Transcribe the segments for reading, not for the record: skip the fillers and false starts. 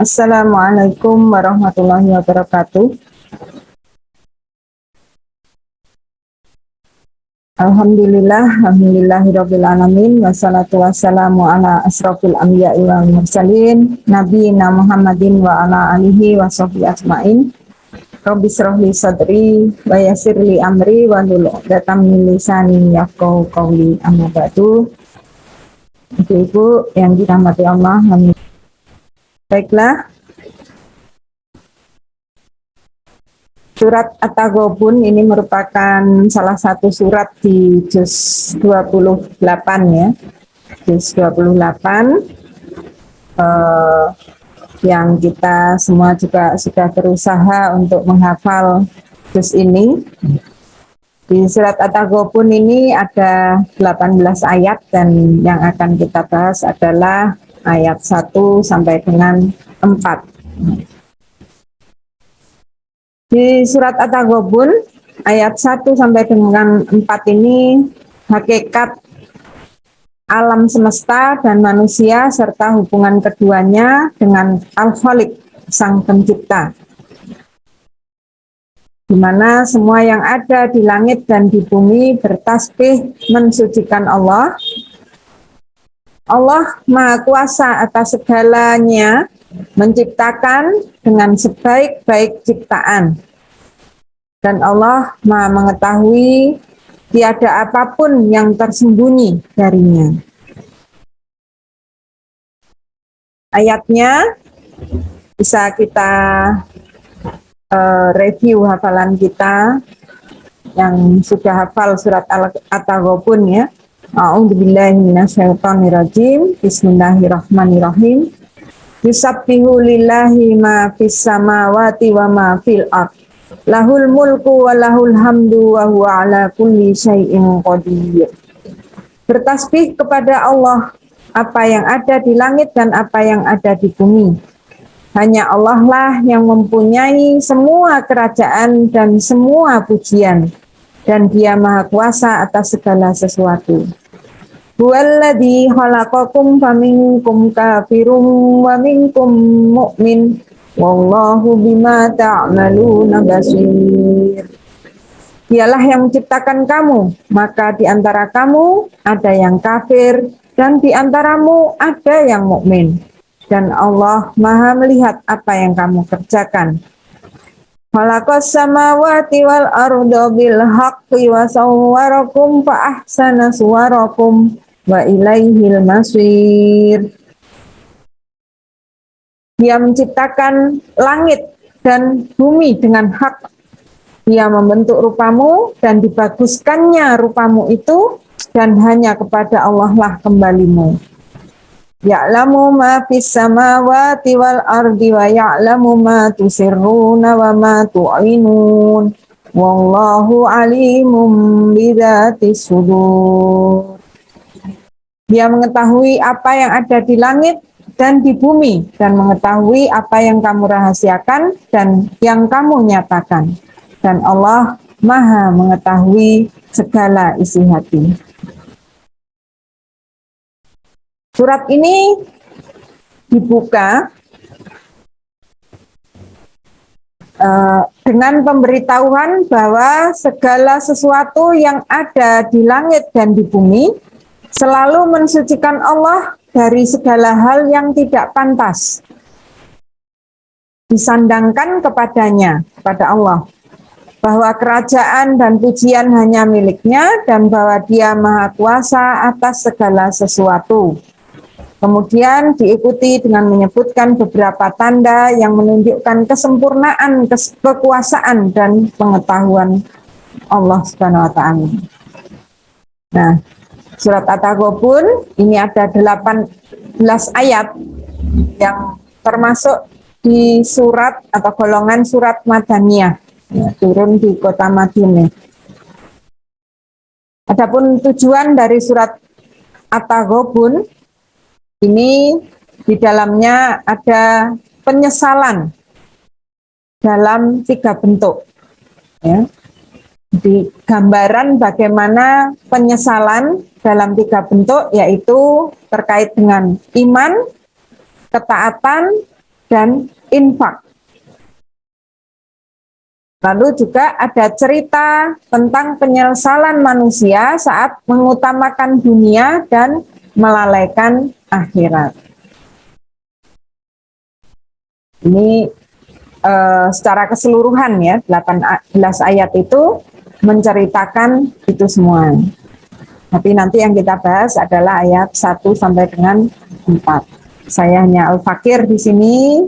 Assalamualaikum warahmatullahi wabarakatuh. Alhamdulillahirabbil alamin, wassalatu wassalamu ala asrofil anbiya'i wal mursalin, nabiyina Muhammadin wa ala alihi wa sahbihi ajmain. Rabbi shrahli sadri wa yassirli amri wa hlul 'uqdatam min lisani yafqahu qawli. Amma ba'du. Ibu-ibu yang dirahmati Allah, baiklah. Surat At-Taghabun ini merupakan salah satu surat di juz 28 ya. Juz 28 yang kita semua juga sudah berusaha untuk menghafal juz ini. Di surat At-Taghabun ini ada 18 ayat dan yang akan kita bahas adalah ayat 1 sampai dengan 4. Di surat At-Taghabun ayat 1 sampai dengan 4 ini hakikat alam semesta dan manusia serta hubungan keduanya dengan Al-Khaliq, Sang Pencipta. Di mana semua yang ada di langit dan di bumi bertasbih mensucikan Allah. Allah Maha Kuasa atas segalanya, menciptakan dengan sebaik-baik ciptaan. Dan Allah Maha mengetahui tiada apapun yang tersembunyi darinya. Ayatnya bisa kita review hafalan kita yang sudah hafal surat At-Taghabun ya. A'udzubillahi minasyaitonirrajim. Bismillahirrahmanirrahim. Yusabbihu lillahi ma fis samawati wa ma fil ard. Lahul mulku wa lahul hamdu wa huwa ala kulli syai'in qadir. Bertasbih kepada Allah apa yang ada di langit dan apa yang ada di bumi. Hanya Allah lah yang mempunyai semua kerajaan dan semua pujian, dan Dia Maha Kuasa atas segala sesuatu. Huwallazi khalaqakum faminkum kafirun wa minkum mu'min wallahu bima ta'maluna basir. Dialah yang menciptakan kamu, maka di antara kamu ada yang kafir dan di antaramu ada yang mukmin. Dan Allah Maha melihat apa yang kamu kerjakan. Khalaqas samawati wal arda bil haqqi wa sawwarakum fa ahsana suwarakum wa ilaihil masir. Dia menciptakan langit dan bumi dengan hak. Dia membentuk rupamu dan dibaguskannya rupamu itu, dan hanya kepada Allah lah kembalimu. Ya'lamu ma fis samawati wal ardi wa ya'lamu ma tusirruna wa ma tu'linun. Wallahu alimum bidzatis sudur. Dia mengetahui apa yang ada di langit dan di bumi, dan mengetahui apa yang kamu rahasiakan dan yang kamu nyatakan. Dan Allah Maha mengetahui segala isi hati. Surat ini dibuka dengan pemberitahuan bahwa segala sesuatu yang ada di langit dan di bumi selalu mensucikan Allah dari segala hal yang tidak pantas disandangkan kepadanya, kepada Allah. Bahwa kerajaan dan pujian hanya miliknya dan bahwa Dia Maha Kuasa atas segala sesuatu. Kemudian diikuti dengan menyebutkan beberapa tanda yang menunjukkan kesempurnaan, kekuasaan dan pengetahuan Allah Subhanahu wa taala. Nah, surat At-Taghabun ini ada 18 ayat yang termasuk di surat atau golongan surat Madaniyah, ya, turun di kota Madinah. Adapun tujuan dari surat At-Taghabun ini di dalamnya ada penyesalan dalam 3 bentuk. Ya. Di gambaran bagaimana penyesalan dalam 3 bentuk, yaitu terkait dengan iman, ketaatan, dan infak. Lalu juga ada cerita tentang penyesalan manusia saat mengutamakan dunia dan melalaikan akhirat. Ini secara keseluruhan ya, 18 ayat itu menceritakan itu semua. Tapi nanti yang kita bahas adalah ayat 1 sampai dengan 4. Saya hanya Al-Fakir di sini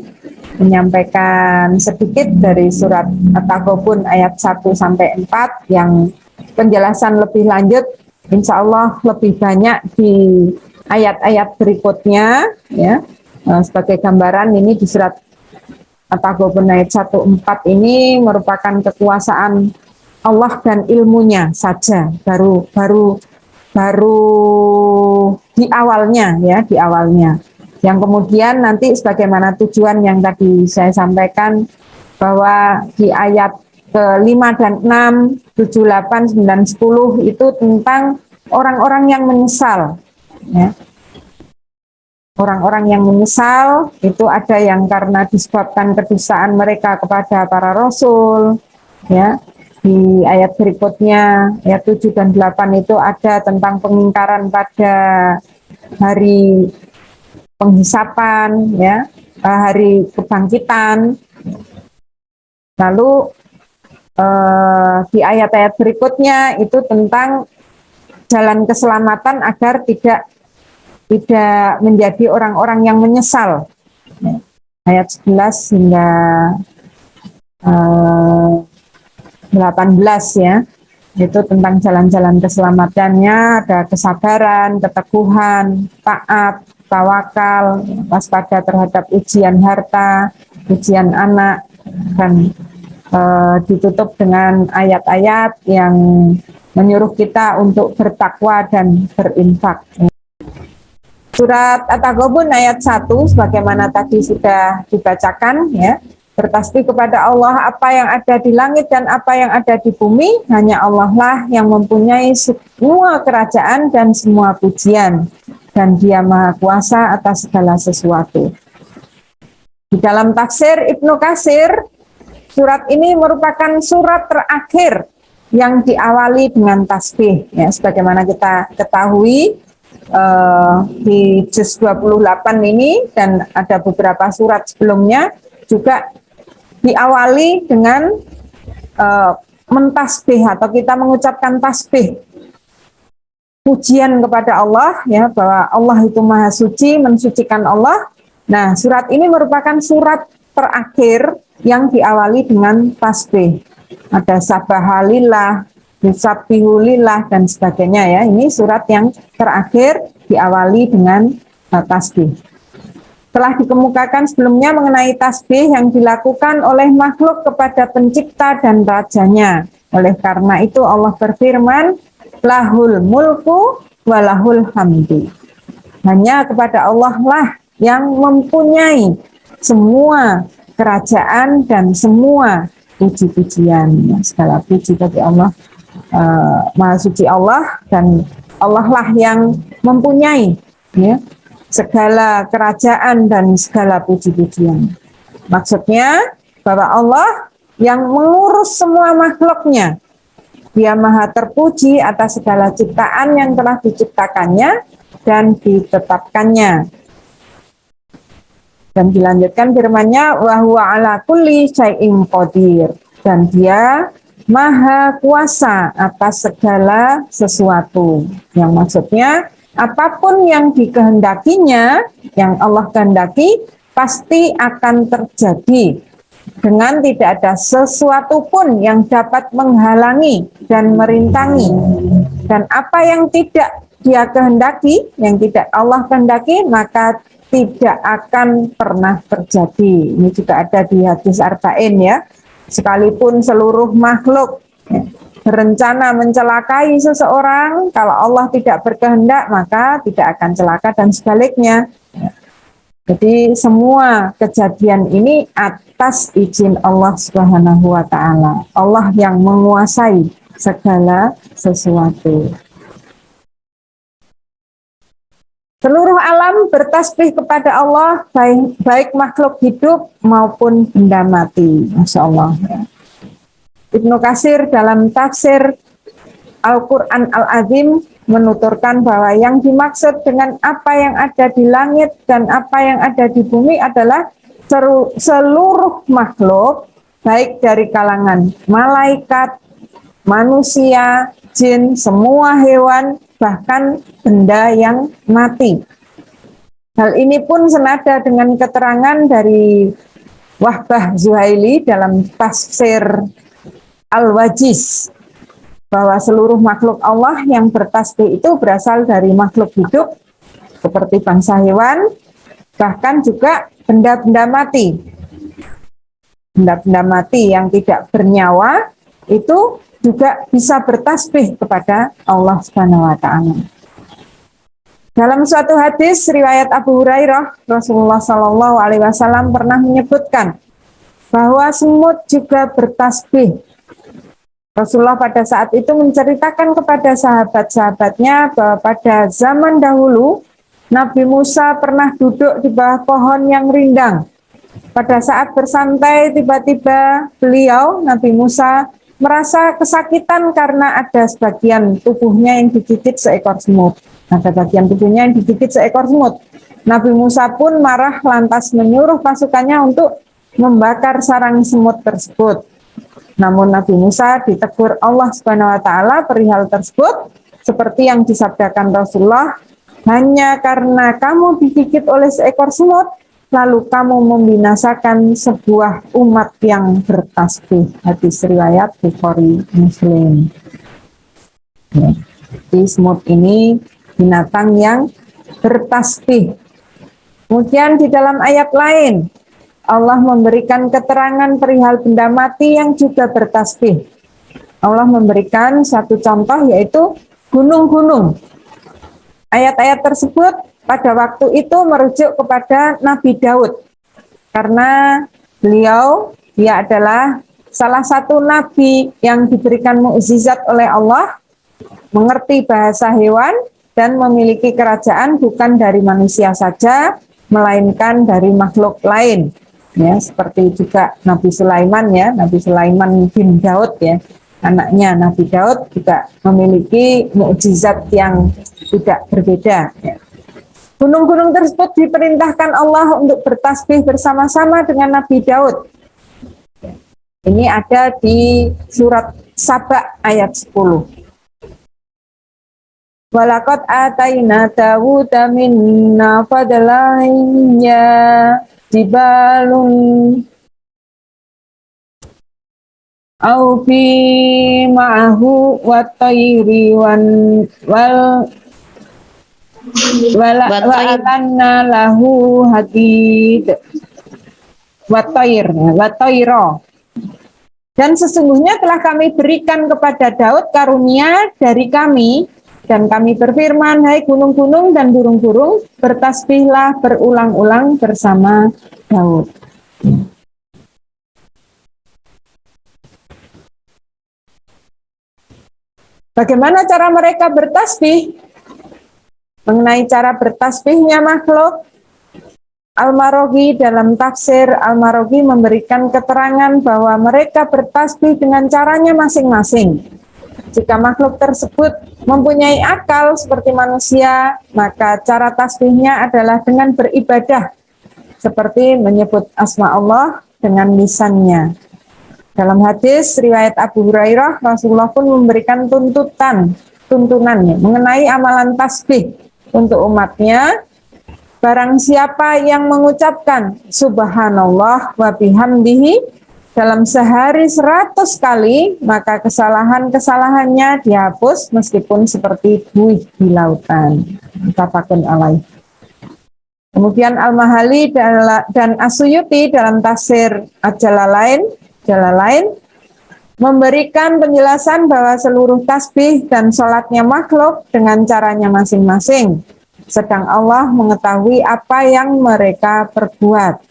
menyampaikan sedikit dari surat At-Taghabun ayat 1 sampai 4 yang penjelasan lebih lanjut insya Allah lebih banyak di ayat-ayat berikutnya ya. Sebagai gambaran ini di surat At-Taghabun ayat 1-4 ini merupakan kekuasaan Allah dan ilmunya saja baru di awalnya ya, di awalnya. Yang kemudian nanti sebagaimana tujuan yang tadi saya sampaikan bahwa di ayat ke-5 dan 6, 7, 8, 9, 10 itu tentang orang-orang yang menyesal ya. Orang-orang yang menyesal itu ada yang karena disebabkan kedustaan mereka kepada para rasul ya. Di ayat berikutnya, ayat 7 dan 8 itu ada tentang pengingkaran pada hari penghisapan, ya, hari kebangkitan. Lalu di ayat-ayat berikutnya itu tentang jalan keselamatan agar tidak menjadi orang-orang yang menyesal. Ayat 11 hingga 18 ya, itu tentang jalan-jalan keselamatannya, ada kesabaran, keteguhan, taat, tawakal, waspada terhadap ujian harta, ujian anak, dan ditutup dengan ayat-ayat yang menyuruh kita untuk bertakwa dan berinfak. Surat At-Taghabun ayat 1 sebagaimana tadi sudah dibacakan ya, bertasbih kepada Allah, apa yang ada di langit dan apa yang ada di bumi, hanya Allah lah yang mempunyai semua kerajaan dan semua pujian, dan Dia Maha Kuasa atas segala sesuatu. Di dalam tafsir Ibnu Katsir, surat ini merupakan surat terakhir yang diawali dengan tasbih ya, sebagaimana kita ketahui di juz 28 ini dan ada beberapa surat sebelumnya juga diawali dengan mentasbih atau kita mengucapkan tasbih, pujian kepada Allah ya, bahwa Allah itu maha suci, mensucikan Allah. Nah, surat ini merupakan surat terakhir yang diawali dengan tasbih. Ada sabahalillah, yusabbihulillah dan sebagainya ya. Ini surat yang terakhir diawali dengan tasbih. Telah dikemukakan sebelumnya mengenai tasbih yang dilakukan oleh makhluk kepada pencipta dan rajanya. Oleh karena itu Allah berfirman, lahul mulku walahul hamdu. Hanya kepada Allah lah yang mempunyai semua kerajaan dan semua puji-pujian. Segala puji bagi Allah, Maha Suci Allah, dan Allah lah yang mempunyai ya, segala kerajaan dan segala puji-pujian. Maksudnya bahwa Allah yang mengurus semua makhluknya. Dia maha terpuji atas segala ciptaan yang telah diciptakannya dan ditetapkannya. Dan dilanjutkan firman-Nya, wa huwa ala kulli syai'in qadir. Dan Dia maha kuasa atas segala sesuatu. Yang maksudnya apapun yang dikehendakinya, yang Allah kehendaki, pasti akan terjadi dengan tidak ada sesuatu pun yang dapat menghalangi dan merintangi. Dan apa yang tidak Dia kehendaki, yang tidak Allah kehendaki, maka tidak akan pernah terjadi. Ini juga ada di hadis Arba'in ya. Sekalipun seluruh makhluk berencana mencelakai seseorang, kalau Allah tidak berkehendak maka tidak akan celaka dan sebaliknya. Jadi semua kejadian ini atas izin Allah Subhanahu wa taala. Allah yang menguasai segala sesuatu. Seluruh alam bertasbih kepada Allah, baik makhluk hidup maupun benda mati. Masya Allah. Ibnu Katsir dalam tafsir Al-Quran Al-Azim menuturkan bahwa yang dimaksud dengan apa yang ada di langit dan apa yang ada di bumi adalah seluruh makhluk, baik dari kalangan malaikat, manusia, jin, semua hewan, bahkan benda yang mati. Hal ini pun senada dengan keterangan dari Wahbah Zuhaili dalam tafsir Al-Wajiz, bahwa seluruh makhluk Allah yang bertasbih itu berasal dari makhluk hidup seperti bangsa hewan, bahkan juga benda-benda mati. Benda-benda mati yang tidak bernyawa itu juga bisa bertasbih kepada Allah Subhanahu wa taala. Dalam suatu hadis riwayat Abu Hurairah, Rasulullah Shallallahu alaihi wasallam pernah menyebutkan bahwa semut juga bertasbih. Rasulullah pada saat itu menceritakan kepada sahabat-sahabatnya bahwa pada zaman dahulu Nabi Musa pernah duduk di bawah pohon yang rindang. Pada saat bersantai tiba-tiba beliau, Nabi Musa, merasa kesakitan karena ada sebagian tubuhnya yang digigit seekor semut. Ada bagian tubuhnya yang digigit seekor semut. Nabi Musa pun marah lantas menyuruh pasukannya untuk membakar sarang semut tersebut. Namun Nabi Musa ditegur Allah Subhanahu wa taala perihal tersebut seperti yang disabdakan Rasulullah, hanya karena kamu digigit oleh seekor semut lalu kamu membinasakan sebuah umat yang bertasbih. Hadis riwayat Bukhari Muslim. Jadi semut ini binatang yang bertasbih. Kemudian di dalam ayat lain Allah memberikan keterangan perihal benda mati yang juga bertasbih. Allah memberikan satu contoh yaitu gunung-gunung. Ayat-ayat tersebut pada waktu itu merujuk kepada Nabi Daud. Karena dia adalah salah satu nabi yang diberikan mukjizat oleh Allah, mengerti bahasa hewan dan memiliki kerajaan bukan dari manusia saja, melainkan dari makhluk lain. Ya, seperti juga Nabi Sulaiman ya, Nabi Sulaiman bin Daud ya, anaknya Nabi Daud juga memiliki mukjizat yang tidak berbeda. Ya. Gunung-gunung tersebut diperintahkan Allah untuk bertasbih bersama-sama dengan Nabi Daud. Ini ada di surat Saba ayat 10. Walaqad ataina Dawuda minna fadlan ya jibalun au fi ma'ahu wa tayri wal alanna lahu hadid wa tayra. Dan sesungguhnya telah kami berikan kepada Daud karunia dari kami, dan kami berfirman, hai gunung-gunung dan burung-burung, bertasbihlah berulang-ulang bersama Daud. Bagaimana cara mereka bertasbih? Mengenai cara bertasbihnya makhluk, Al-Maraghi dalam tafsir Al-Maraghi memberikan keterangan bahwa mereka bertasbih dengan caranya masing-masing. Jika makhluk tersebut mempunyai akal seperti manusia, maka cara tasbihnya adalah dengan beribadah, seperti menyebut asma Allah dengan lisannya. Dalam hadis riwayat Abu Hurairah, Rasulullah pun memberikan tuntunannya mengenai amalan tasbih untuk umatnya. Barang siapa yang mengucapkan subhanallah wa bihamdihi dalam sehari 100 kali, maka kesalahan-kesalahannya dihapus meskipun seperti buih di lautan. Muttafaqun alaih. Kemudian Al-Mahali dan As-Suyuti dalam tafsir Al-Jalalain memberikan penjelasan bahwa seluruh tasbih dan sholatnya makhluk dengan caranya masing-masing, sedang Allah mengetahui apa yang mereka perbuat.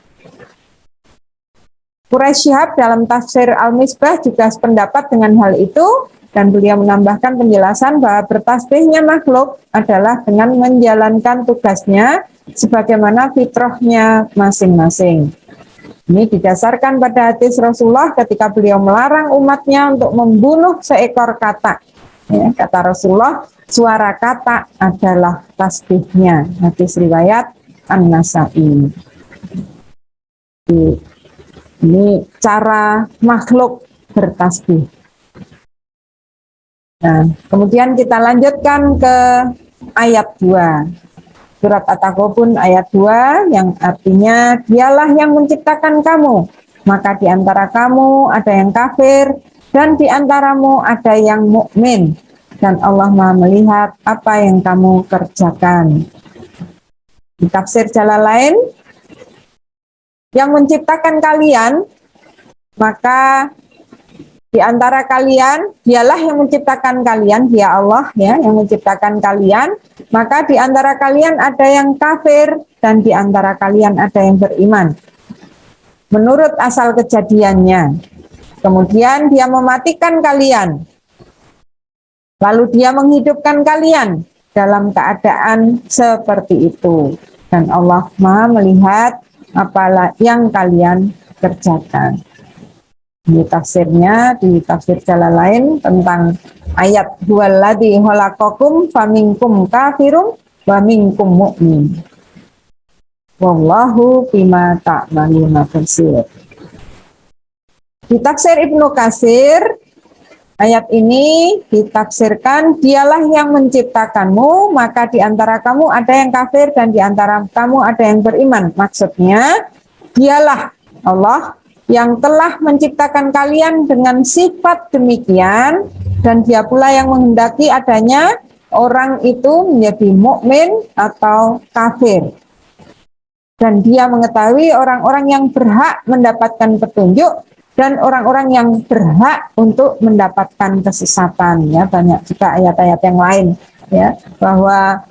Quraisy Shihab dalam tafsir Al-Misbah juga sependapat dengan hal itu, dan beliau menambahkan penjelasan bahwa bertasbihnya makhluk adalah dengan menjalankan tugasnya sebagaimana fitrahnya masing-masing. Ini didasarkan pada hadis Rasulullah ketika beliau melarang umatnya untuk membunuh seekor katak. Ya, kata Rasulullah, suara katak adalah tasbihnya. Hadis riwayat An-Nasa'i. Ini cara makhluk bertasbih. Nah, kemudian kita lanjutkan ke ayat 2. Surat At-Taghabun ayat 2 yang artinya dialah yang menciptakan kamu. Maka di antara kamu ada yang kafir dan di antaramu ada yang mukmin. Dan Allah Maha melihat apa yang kamu kerjakan. Di tafsir Jalalain, yang menciptakan kalian, maka di antara kalian, dialah yang menciptakan kalian, dia Allah ya, yang menciptakan kalian, maka di antara kalian ada yang kafir dan di antara kalian ada yang beriman. Menurut asal kejadiannya. Kemudian dia mematikan kalian. Lalu dia menghidupkan kalian dalam keadaan seperti itu. Dan Allah Maha melihat apa yang kalian kerjakan. Di tafsirnya, di tafsir Jalalain tentang ayat huwaladzi khalaqakum faminkum kafirum wa minkum mu'min. Wallahu bima ta'maluna basir. Di tafsir Ibnu Katsir, ayat ini ditafsirkan, dialah yang menciptakanmu, maka di antara kamu ada yang kafir dan di antara kamu ada yang beriman. Maksudnya, dialah Allah yang telah menciptakan kalian dengan sifat demikian, dan dia pula yang menghendaki adanya orang itu menjadi mukmin atau kafir. Dan dia mengetahui orang-orang yang berhak mendapatkan petunjuk dan orang-orang yang berhak untuk mendapatkan kesesatan. Ya, banyak juga ayat-ayat yang lain ya, bahwa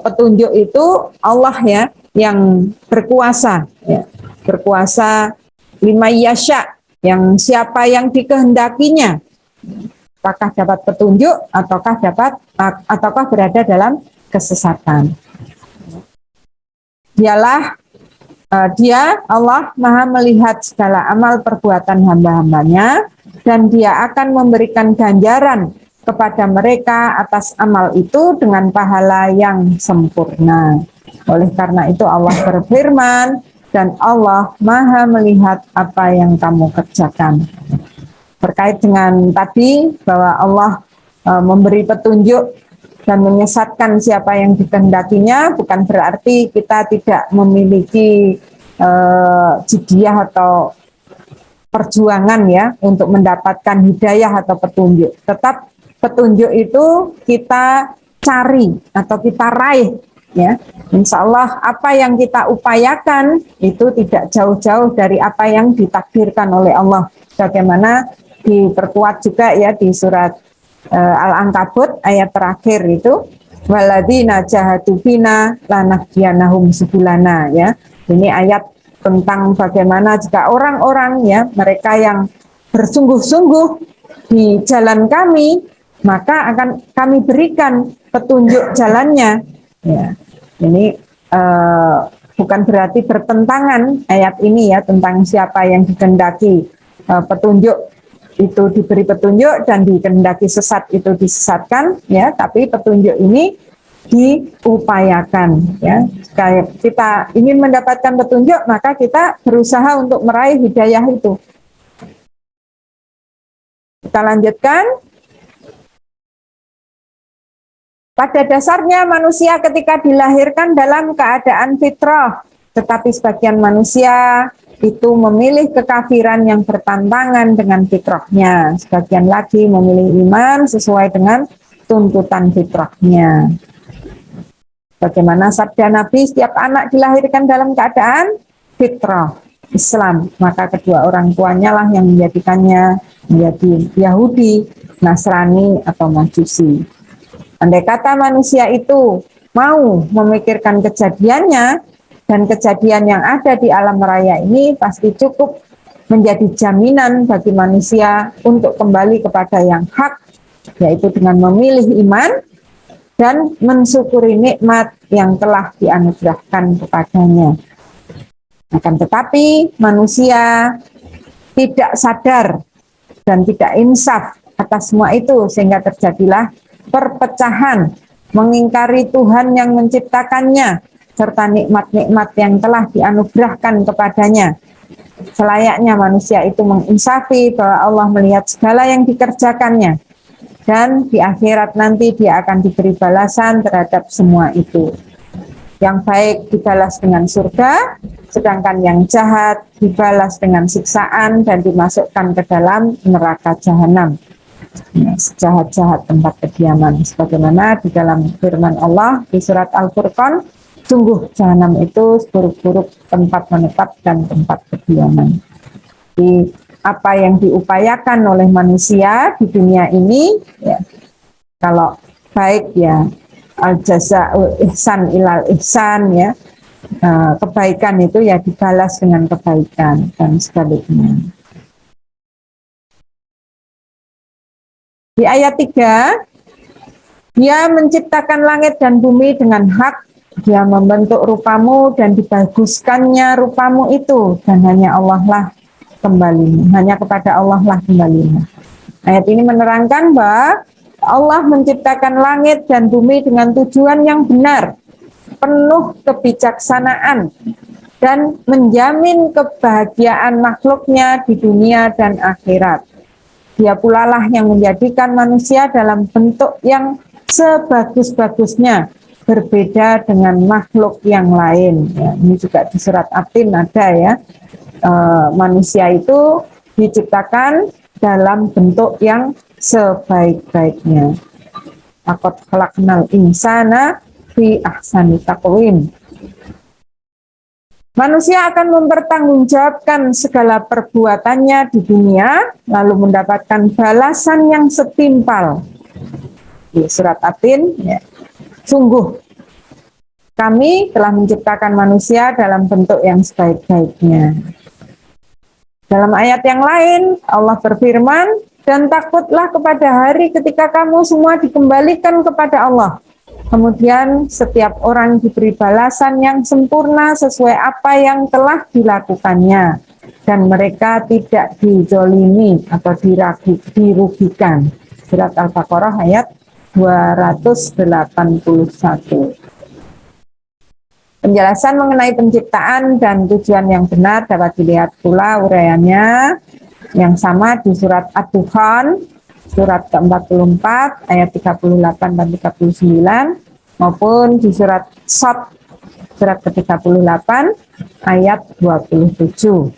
petunjuk itu Allah ya yang berkuasa ya, berkuasa lima yasha, yang siapa yang dikehendakinya, apakah dapat petunjuk ataukah berada dalam kesesatan. Dia Allah Maha melihat segala amal perbuatan hamba-hambanya, dan dia akan memberikan ganjaran kepada mereka atas amal itu dengan pahala yang sempurna. Oleh karena itu Allah berfirman, dan Allah Maha melihat apa yang kamu kerjakan. Terkait dengan tadi bahwa Allah memberi petunjuk dan menyesatkan siapa yang dikehendakinya, bukan berarti kita tidak memiliki jidyah atau perjuangan ya untuk mendapatkan hidayah atau petunjuk. Tetap petunjuk itu kita cari atau kita raih. Ya, insya Allah apa yang kita upayakan itu tidak jauh-jauh dari apa yang ditakdirkan oleh Allah. Bagaimana diperkuat juga ya di surat Al-Ankabut ayat terakhir itu, waladzina jahadu fina lanahdiyanahum subulana ya. Ini ayat tentang bagaimana jika orang-orang ya mereka yang bersungguh-sungguh di jalan kami, maka akan kami berikan petunjuk jalannya. Ya, ini bukan berarti bertentangan ayat ini ya tentang siapa yang dikehendaki petunjuk itu diberi petunjuk dan dikehendaki sesat itu disesatkan ya, tapi petunjuk ini diupayakan ya. Jika kita ingin mendapatkan petunjuk, maka kita berusaha untuk meraih hidayah itu. Kita lanjutkan. Pada dasarnya manusia ketika dilahirkan dalam keadaan fitrah, tetapi sebagian manusia itu memilih kekafiran yang bertentangan dengan fitrahnya. Sebagian lagi memilih iman sesuai dengan tuntutan fitrahnya. Bagaimana sabda Nabi, setiap anak dilahirkan dalam keadaan fitrah Islam, maka kedua orang tuanya lah yang menjadikannya menjadi Yahudi, Nasrani, atau Majusi. Andai kata manusia itu mau memikirkan kejadiannya, dan kejadian yang ada di alam raya ini pasti cukup menjadi jaminan bagi manusia untuk kembali kepada yang hak, yaitu dengan memilih iman dan mensyukuri nikmat yang telah dianugerahkan kepadanya. Akan tetapi manusia tidak sadar dan tidak insaf atas semua itu, sehingga terjadilah perpecahan, mengingkari Tuhan yang menciptakannya serta nikmat-nikmat yang telah dianugerahkan kepadanya. Selayaknya manusia itu menginsafi bahwa Allah melihat segala yang dikerjakannya, dan di akhirat nanti dia akan diberi balasan terhadap semua itu. Yang baik dibalas dengan surga, sedangkan yang jahat dibalas dengan siksaan dan dimasukkan ke dalam neraka jahanam, sejahat-jahat tempat kediaman. Sebagaimana di dalam firman Allah di surat Al-Furqan, sungguh jahanam itu seburuk-buruk tempat menetap dan tempat kediaman. Di apa yang diupayakan oleh manusia di dunia ini, ya, kalau baik ya al jazaa'ul ihsan ilal ihsan, ya, kebaikan itu ya dibalas dengan kebaikan dan sebaliknya. Di ayat 3, dia menciptakan langit dan bumi dengan hak, dia membentuk rupamu dan dibaguskannya rupamu itu, dan hanya Allah lah kembalinya, hanya kepada Allah lah kembalinya. Ayat ini menerangkan bahwa Allah menciptakan langit dan bumi dengan tujuan yang benar, penuh kebijaksanaan, dan menjamin kebahagiaan makhluknya di dunia dan akhirat. Dia pula lah yang menjadikan manusia dalam bentuk yang sebagus-bagusnya, berbeda dengan makhluk yang lain. Ya, ini juga di surat At-Tin ada ya, manusia itu diciptakan dalam bentuk yang sebaik-baiknya. Laqad khalaqnal insana fi ahsani taqwim. Manusia akan mempertanggungjawabkan segala perbuatannya di dunia, lalu mendapatkan balasan yang setimpal. Di surat At-Tin, ya, sungguh kami telah menciptakan manusia dalam bentuk yang sebaik-baiknya. Dalam ayat yang lain, Allah berfirman, dan takutlah kepada hari ketika kamu semua dikembalikan kepada Allah. Kemudian setiap orang diberi balasan yang sempurna sesuai apa yang telah dilakukannya. Dan mereka tidak dizolimi atau dirugikan. Surat Al-Baqarah ayat 281. Penjelasan mengenai penciptaan dan tujuan yang benar dapat dilihat pula uraiannya yang sama di surat Ad-Dukhan, surat ke-44 ayat 38 dan 39, maupun di surat Shad, surat ke-38 ayat 27.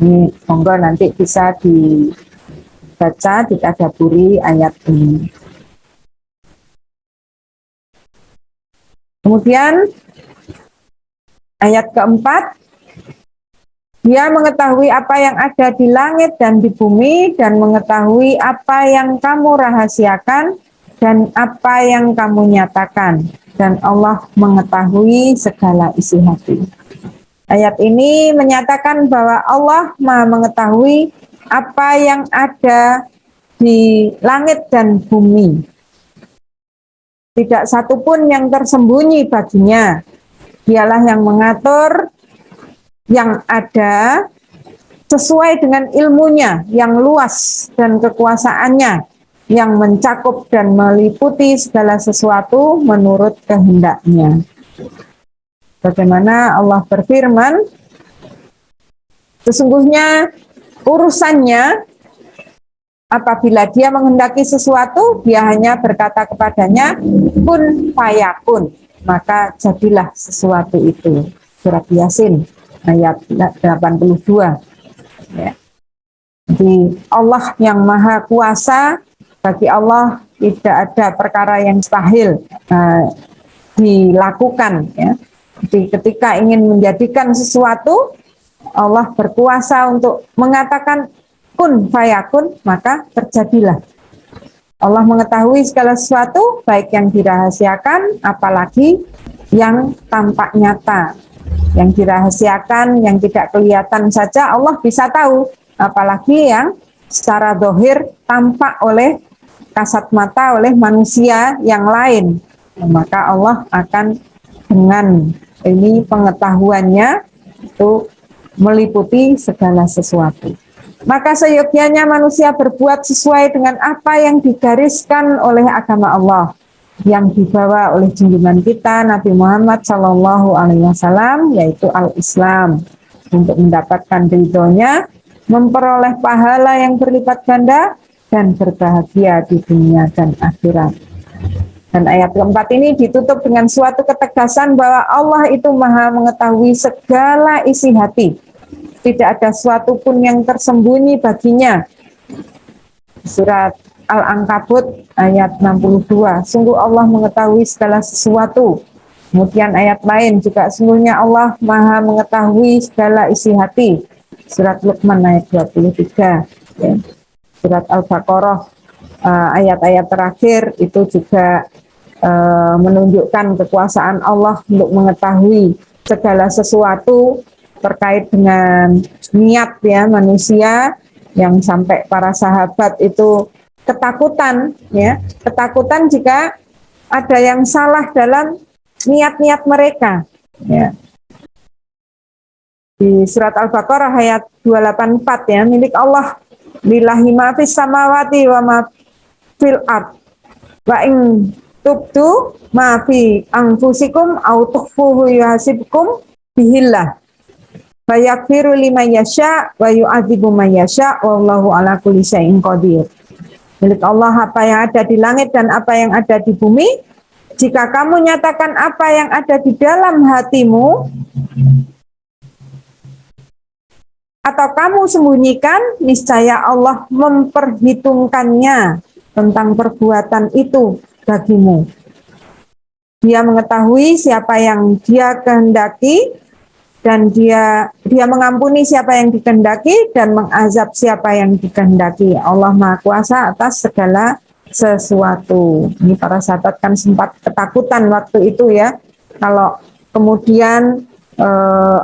Ini monggo nanti bisa dibaca, ditadaburi ayat ini. Kemudian ayat keempat, dia mengetahui apa yang ada di langit dan di bumi, dan mengetahui apa yang kamu rahasiakan dan apa yang kamu nyatakan, dan Allah mengetahui segala isi hati. Ayat ini menyatakan bahwa Allah Maha mengetahui apa yang ada di langit dan bumi. Tidak satupun yang tersembunyi baginya. Dialah yang mengatur yang ada sesuai dengan ilmunya yang luas dan kekuasaannya yang mencakup dan meliputi segala sesuatu menurut kehendaknya. Bagaimana Allah berfirman, sesungguhnya urusannya apabila dia menghendaki sesuatu, dia hanya berkata kepadanya, kun fayakun, maka jadilah sesuatu itu. Surat Yasin ayat 82. Ya. Jadi Allah yang maha kuasa, bagi Allah tidak ada perkara yang mustahil dilakukan. Ya. Jadi ketika ingin menjadikan sesuatu, Allah berkuasa untuk mengatakan kun fayakun, maka terjadilah. Allah mengetahui segala sesuatu, baik yang dirahasiakan, apalagi yang tampak nyata. yang dirahasiakan, yang tidak kelihatan saja Allah bisa tahu, apalagi yang secara dohir tampak oleh kasat mata oleh manusia yang lain. Maka Allah akan dengan ini pengetahuannya itu meliputi segala sesuatu. Maka seyogyanya manusia berbuat sesuai dengan apa yang digariskan oleh agama Allah, yang dibawa oleh junjungan kita Nabi Muhammad Shallallahu Alaihi Wasallam, yaitu al-Islam, untuk mendapatkan ridhonya, memperoleh pahala yang berlipat ganda, dan berbahagia di dunia dan akhirat. Dan ayat keempat ini ditutup dengan suatu ketegasan bahwa Allah itu maha mengetahui segala isi hati. Tidak ada suatu pun yang tersembunyi baginya. Surat Al-Ankabut ayat 62. Sungguh Allah mengetahui segala sesuatu. Kemudian ayat lain juga, sungguhnya Allah maha mengetahui segala isi hati. Surat Luqman ayat 23. Surat Al-Baqarah ayat-ayat terakhir itu juga menunjukkan kekuasaan Allah untuk mengetahui segala sesuatu terkait dengan niat ya manusia, yang sampai para sahabat itu ketakutan ya, ketakutan jika ada yang salah dalam niat-niat mereka ya. Di surat Al-Baqarah ayat 284 ya, milik Allah lillahi ma fis samawati wa ma fil ard wa in tubtu ma fi anfusikum au tukhfuhu yuhasibkum bihillah fayakfiru liman yasha wa yu'adzibu man yasha wallahu ala kulli syai'in qadir. Milik Allah apa yang ada di langit dan apa yang ada di bumi. Jika kamu nyatakan apa yang ada di dalam hatimu atau kamu sembunyikan, niscaya Allah memperhitungkannya tentang perbuatan itu bagimu. Dia mengetahui siapa yang dia kehendaki, dan dia mengampuni siapa yang dikehendaki dan mengazab siapa yang dikehendaki. Allah Maha Kuasa atas segala sesuatu. Ini para sahabat kan sempat ketakutan waktu itu ya. Kalau kemudian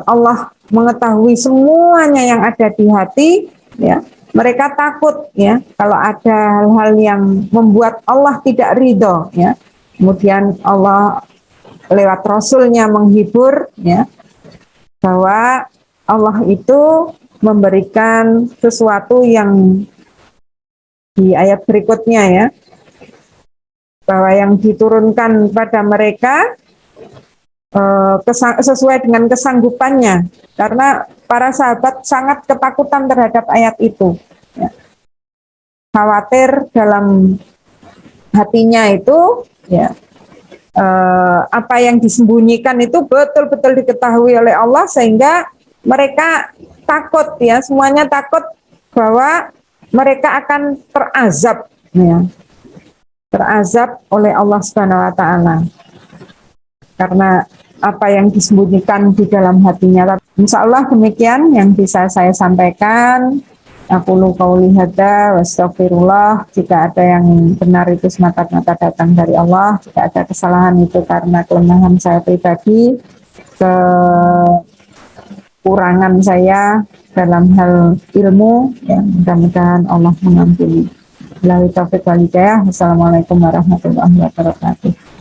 Allah mengetahui semuanya yang ada di hati, ya, mereka takut ya kalau ada hal-hal yang membuat Allah tidak ridho ya. Kemudian Allah lewat Rasulnya menghibur ya, bahwa Allah itu memberikan sesuatu yang di ayat berikutnya ya, bahwa yang diturunkan pada mereka sesuai dengan kesanggupannya, karena para sahabat sangat ketakutan terhadap ayat itu ya. Khawatir dalam hatinya itu ya, apa yang disembunyikan itu betul-betul diketahui oleh Allah, sehingga mereka takut ya, semuanya takut bahwa mereka akan terazab ya, terazab oleh Allah Subhanahu wa taala karena apa yang disembunyikan di dalam hatinya. Insya Allah demikian yang bisa saya sampaikan. Aku qauli hadza wa astaghfirullah. Jika ada yang benar itu semata-mata datang dari Allah. Jika ada kesalahan itu karena kelemahan saya pribadi, kekurangan saya dalam hal ilmu, yang mudah-mudahan Allah mengampuni. Wassalamualaikum warahmatullahi wabarakatuh.